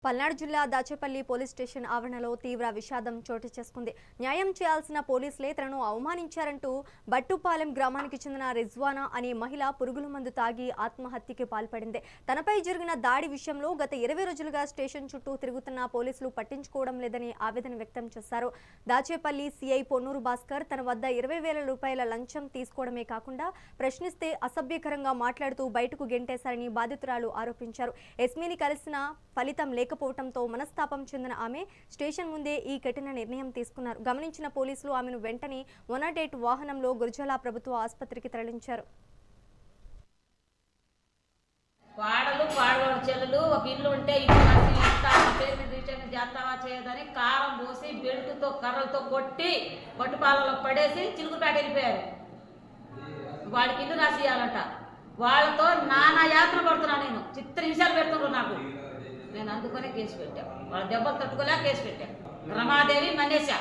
పల్నాడు జిల్లా Dachepalli police station ఆవరణలో తీవ్ర విషాదం చోటు చేసుకుంది. న్యాయం చేయాల్సిన పోలీసులే తనను అవమానించారంటూ బట్టుపాలెం గ్రామానికి చెందిన రిజ్వానా అనే మహిళ పురుగుల మందు తాగి ఆత్మహత్యకి పాల్పడింది. తనపై జరిగిన దాడి విషయంలో గత 20 రోజులుగా స్టేషన్ చుట్టూ తిరుగుతున్న పోలీసులు పట్టించుకోవడం లేదని ఆవేదన వ్యక్తం చేశారు. దాచేపల్లి సిఐ పొన్నూరు భాస్కర్ తన వద్ద 20,000 రూపాయల లంచం తీసుకోవడమే కాకుండా ప్రశ్నిస్తే అసభ్యకరంగా మాట్లాడుతూ బయటకు గెంటేశారని బాధితురాలు ఆరోపించారు. ఎస్మీని కలిసిన ఫలితం లేకపోవడంతో మనస్తాపం చెందిన ఆమె స్టేషన్ ముందే ఈ కఠిన నిర్ణయం తీసుకున్నారు. గమనించిన పోలీసులు ఆమెను వెంటనే 108 వాహనంలో గురజాల ప్రభుత్వ ఆసుపత్రికి తరలించారు. వాడలు పాడవాడు చెల్లెలు ఒక ఇల్లు ఉంటే ఇల్లు చేస్తావా చేయదని కారం పోసి బెల్టుతో కర్రలతో కొట్టి పట్టుపాలలో పడేసి చిలుకుపేట వెళ్ళిపోయారు. వాడికి ఇల్లు రాసియాలంట. వాళ్ళతో నానా యాత్ర పడుతున్నా, నేను చిత్ర హింసలు పెడుతున్నారు నాకు. నేను అందుకనే కేసు పెట్టాను. వాళ్ళ దెబ్బలు తట్టుకోలే కేసు పెట్టాను. రమాదేవి మనేషా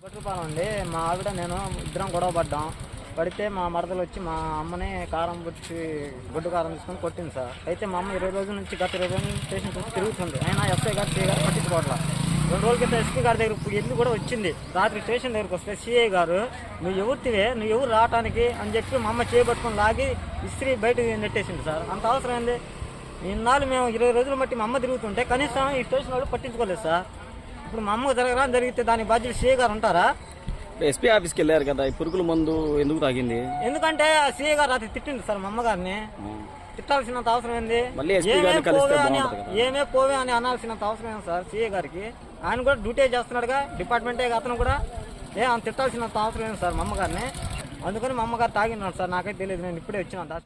బట్టుపాలెం అండి. మా ఆవిడ నేను ఇద్దరం గొడవ పడ్డాం. పడితే మా మరదలు వచ్చి మా అమ్మని కారం పుచ్చి గుడ్డు కారం తీసుకొని కొట్టింది సార్. అయితే మా అమ్మ 20 రోజుల నుంచి గత 20 రోజుల స్టేషన్ వచ్చి తిరుగుతుంది. అయినా ఎస్ఐ గారు సిఐ గారు పట్టించుకోవట్లా. 2 రోజుల క్రితం ఎస్పీ గారి దగ్గర వెళ్ళి కూడా వచ్చింది. రాత్రి స్టేషన్ దగ్గరకు వస్తే సిఐ గారు నువ్వు ఎవరితివే, నువ్వు ఎవరు రావటానికి అని చెప్పి మా అమ్మ చేయబట్టుకొని లాగి ఇస్త్రీ బయటకు నెట్టేసింది సార్. అంత అవసరం ఏంది? ఇన్నాళ్ళు మేము 20 రోజులు బట్టి మా అమ్మ తిరుగుతుంటే కనీసం ఈ స్టేషన్ వాళ్ళు పట్టించుకోలేదు సార్. ఇప్పుడు మా అమ్మకు జరిగితే దాని బాధ్యత సిఐ గారు ఉంటారా? ఎస్పీ ఆఫీస్కి వెళ్ళారు కదా, ఈ పురుగుల మందు ఎందుకు తాగింది? ఎందుకంటే సిఐ గారు రాత్రి తిట్టింది సార్ మా అమ్మగారిని. తిట్టాల్సినంత అవసరం ఏంది? ఏమే పోవే అని అనాల్సినంత అవసరం ఏంది సార్ సిఐ గారికి? ఆయన కూడా డ్యూటీ చేస్తున్నాడుగా, డిపార్ట్మెంటే అతను కూడా తిట్టాల్సినంత అవసరం ఏంది సార్ మా అమ్మగారిని? అందుకని మా అమ్మగారు తాగినాడు సార్. నాకైతే తెలియదు, నేను ఇప్పుడే వచ్చిన.